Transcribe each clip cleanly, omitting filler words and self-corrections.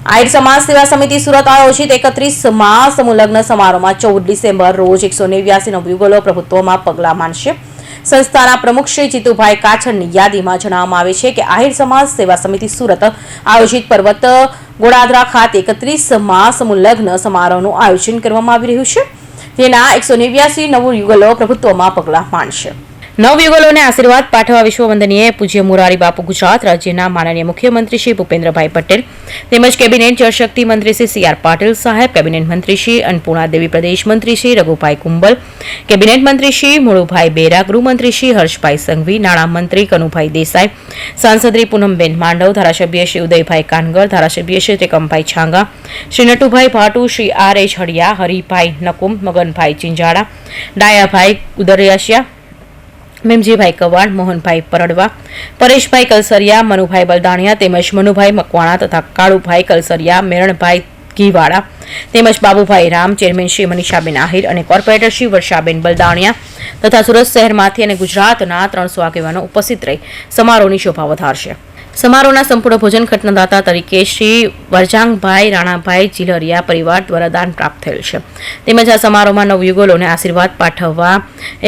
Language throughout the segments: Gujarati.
આહિર સમાજ સેવા સમિતિ સુરત આયોજિત 31મા સમૂહ લગ્ન સમારોહમાં 14 ડિસેમ્બર રોજ 189 નવયુગલો પ્રભુત્વમાં પગલાં માંડશે। સંસ્થાના પ્રમુખ શ્રી જીતુભાઈ કાછડની યાદીમાં જણાવવામાં આવે છે કે આહિર સમાજ સેવા સમિતિ સુરત આયોજિત પર્વત ગોળાદરા ખાતે 31મા સમૂહ લગ્ન સમારોહનું આયોજન કરવામાં આવી રહ્યું છે, જેના 189 નવયુગલો પ્રભુત્વમાં પગલાં માંડશે। નવયુગલોને આશીર્વાદ પાઠવવા વિશ્વવંદનીય પૂજ્ય મોરારી બાપુ ગુજરાત રાજ્યના માનનીય મુખ્યમંત્રી શ્રી ભૂપેન્દ્રભાઈ પટેલ તેમજ કેબિનેટ જળશક્તિ મંત્રી શ્રી સી આર પાટીલ સાહેબ, કેબિનેટ મંત્રી શ્રી અન્નપૂર્ણા દેવી, પ્રદેશ મંત્રી શ્રી રઘુભાઈ કુંબલ, કેબિનેટ મંત્રી શ્રી મુળુભાઈ બેરા, ગૃહમંત્રી શ્રી હર્ષભાઈ સંઘવી, નાણામંત્રી કનુભાઈ દેસાઈ, સાંસદરી પૂનમબેન માંડવ, ધારાસભ્ય શ્રી ઉદયભાઈ કાનગર, ધારાસભ્ય શ્રી ત્રિકમભાઈ છાંગા, શ્રી નટુભાઈ ભાટુ, શ્રી આર એચ હડિયા, હરિભાઈ નકુમ, મગનભાઈ ચિંજાડા, ડાયાભાઈ ઉદરિયાશિયા, મેમજીભાઈ કવાડ, મોહનભાઈ પરડવા, પરેશભાઈ કલસરિયા, મનુભાઈ બલદાણિયા તેમજ મનુભાઈ મકવાણા તથા કાળુભાઈ કલસરિયા, મેરણભાઈ ઘીવાડા તેમજ બાબુભાઈ રામ, ચેરમેન શ્રી મનીષાબેન આહિર અને કોર્પોરેટર શ્રી વર્ષાબેન બલદાણિયા તથા સુરત શહેરમાંથી અને ગુજરાતના 300 આગેવાનો ઉપસ્થિત રહી સમારોહની શોભા વધારશે। સમારોહના સંપૂર્ણ ભોજન ખર્ચદાતા તરીકે શ્રી વરજાંગભાઈ રાણાભાઈ ચિલરિયા પરિવાર દ્વારા દાન પ્રાપ્ત થયેલ છે। તેમજ આ સમારોહમાં નવયુગલોને આશીર્વાદ પાઠવવા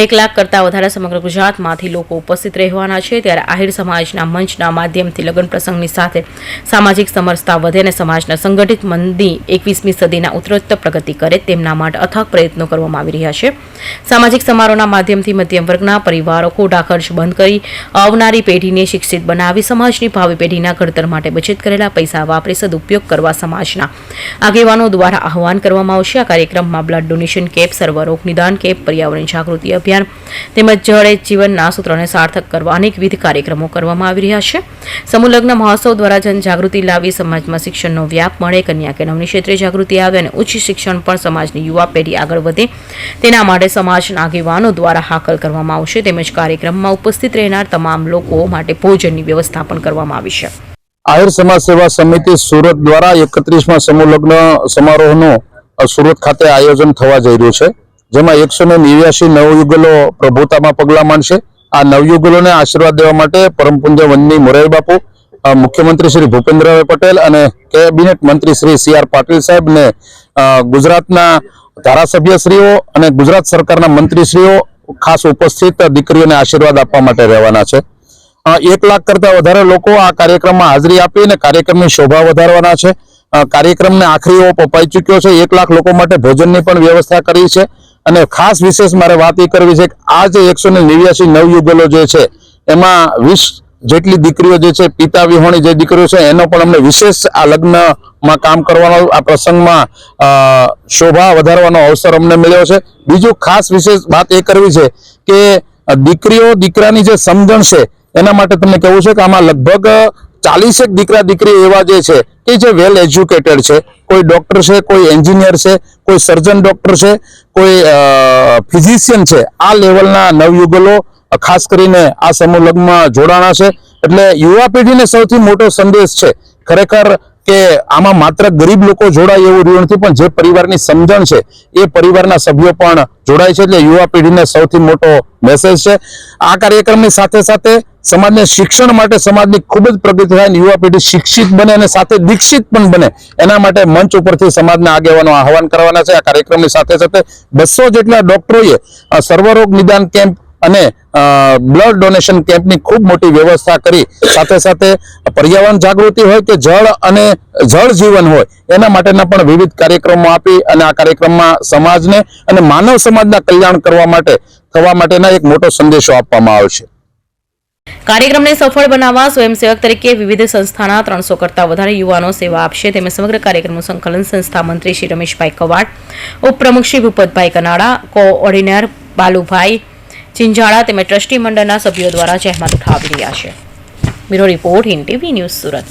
1 લાખ કરતાં વધારે સમગ્ર ગુજરાતમાંથી લોકો ઉપસ્થિત રહેવાના છે। ત્યારે આહિર સમાજના મંચના માધ્યમથી લગ્ન પ્રસંગની સાથે સામાજિક સમરસતા વધે અને સમાજના સંગઠિત મંદી 21મી સદીના ઉત્તરોત્તર પ્રગતિ કરે તેમના માટે અથાગ પ્રયત્નો કરવામાં આવી રહ્યા છે। સામાજિક સમારોહના માધ્યમથી મધ્યમ વર્ગના પરિવારો ખોટા ખર્ચ બંધ કરી આવનારી પેઢીને શિક્ષિત બનાવી સમાજની ભાવિ પેઢીના ઘડતર માટે બચત કરેલા પૈસા વાપરી સદુપયોગ કરવા સમાજના આગેવાનો દ્વારા આહવાન કરવામાં આવશે। આ કાર્યક્રમમાં બ્લડ ડોનેશન કેમ્પ, સર્વરોગ નિદાન કેમ્પ, પર્યાવરણ જાગૃતિ અભિયાન તેમજ જળ એ જીવનના સૂત્રને સાર્થક કરવા અનેકવિધ કાર્યક્રમો કરવામાં આવી રહ્યા છે। સમૂહ લગ્ન મહોત્સવ દ્વારા જનજાગૃતિ લાવી સમાજમાં શિક્ષણનો વ્યાપ મળે, કન્યા કેળવણી ક્ષેત્રે જાગૃતિ આવે અને ઉચ્ચ શિક્ષણ પણ સમાજની યુવા પેઢી આગળ વધે તેના માટે સમાજના આગેવાનો દ્વારા હાકલ કરવામાં આવશે। તેમજ કાર્યક્રમમાં ઉપસ્થિત રહેનાર તમામ લોકો માટે ભોજનની વ્યવસ્થા પણ કરવામાં આવી છે। આહિર સમાજ સેવા સમિતિ સુરત દ્વારા 31મા સમૂહ લગ્ન સમારોહનું સુરત ખાતે આયોજન થવા જઈ રહ્યું છે, જેમાં 189 નવયુગલો પ્રભુતામાં પગલાં માંડશે। આ નવયુગલોને આશીર્વાદ દેવા માટે પરમ પૂજ્ય વંદનીય મોરારી બાપુ, મુખ્યમંત્રી શ્રી ભૂપેન્દ્રભાઈ પટેલ અને કેબિનેટ મંત્રી શ્રી સી આર પાટીલ સાહેબ ને ગુજરાતના ધારાસભ્યશ્રીઓ અને ગુજરાત સરકારના મંત્રીશ્રીઓ ખાસ ઉપસ્થિત દીકરીઓને આશીર્વાદ આપવા માટે રહેવાના છે। 1 લાખ કરતાં વધારે લોકો આ કાર્યક્રમમાં હાજરી આપી અને કાર્યક્રમની શોભા વધારવાના છે। કાર્યક્રમને આખરી ઓપ અપાઈ ચૂક્યો છે। 1 લાખ લોકો માટે ભોજનની પણ વ્યવસ્થા કરી છે અને ખાસ વિશેષ મારે વાત એ કરવી છે કે આ જે 189 નવયુગલો જે છે એમાં 20 જેટલી દીકરીઓ જે છે, પિતા વિહોણી જે દીકરીઓ છે એનો પણ અમને વિશેષ આ લગ્નમાં કામ કરવાનો, આ પ્રસંગમાં શોભા વધારવાનો અવસર અમને મળ્યો છે। બીજું ખાસ વિશેષ વાત એ કરવી છે કે દીકરીઓ દીકરાની જે સમજણ છે એના માટે તમને કહેવું છે કે આમાં લગભગ 40 દીકરા દીકરી એવા જે છે કે જે વેલ એજ્યુકેટેડ છે, કોઈ ડોક્ટર છે, કોઈ એન્જિનિયર છે, કોઈ સર્જન ડોક્ટર છે, કોઈ ફિઝિશિયન છે। આ લેવલના નવયુગલો ખાસ કરીને આ સમૂહ લગ્નમાં જોડાણા છે। એટલે યુવા પેઢીને સૌથી મોટો સંદેશ છે ખરેખર કે આમાં માત્ર ગરીબ લોકો જોડાય એવું રહ્યું નથી, પણ જે પરિવારની સમજણ છે એ પરિવારના સભ્યો પણ જોડાય છે। એટલે યુવા પેઢીને સૌથી મોટો મેસેજ છે। આ કાર્યક્રમની સાથે સાથે સમાજને શિક્ષણ માટે સમાજની ખૂબ જ પ્રગતિ થાય, યુવા પેઢી શિક્ષિત બને અને સાથે દીક્ષિત પણ બને એના માટે મંચ ઉપરથી સમાજના આગેવાનો આહવાન કરવાના છે। આ કાર્યક્રમની સાથે સાથે 200 જેટલા ડોક્ટરોએ સર્વરોગ નિદાન કેમ્પ અને બ્લડ ડોનેશન કેમ્પની ખૂબ મોટી વ્યવસ્થા કરી, સાથે સાથે પર્યાવરણ જાગૃતિ હોય કે જળ અને જળ જીવન હોય એના માટેના પણ વિવિધ કાર્યક્રમો આપી અને આ કાર્યક્રમમાં સમાજને અને માનવ સમાજના કલ્યાણ થવા માટેના એક મોટો સંદેશો આપવામાં આવ્યો છે। કાર્યક્રમને સફળ બનાવવા સ્વયંસેવક તરીકે વિવિધ સંસ્થાના 300 કરતાં વધારે યુવાનો સેવા આપશે। તેમજ સમગ્ર કાર્યક્રમનું સંકલન સંસ્થા મંત્રી શ્રી રમેશભાઈ કવાડ, ઉપપ્રમુખ શ્રી ભૂપતભાઈ કનાડા, કોઓર્ડિનેટર બાલુભાઈ ચિંજાડા તેમજ ટ્રસ્ટી મંડળના સભ્યો દ્વારા જહેમત ઉઠાવી રહ્યા છે। Bureau report, Hind TV news, Surat.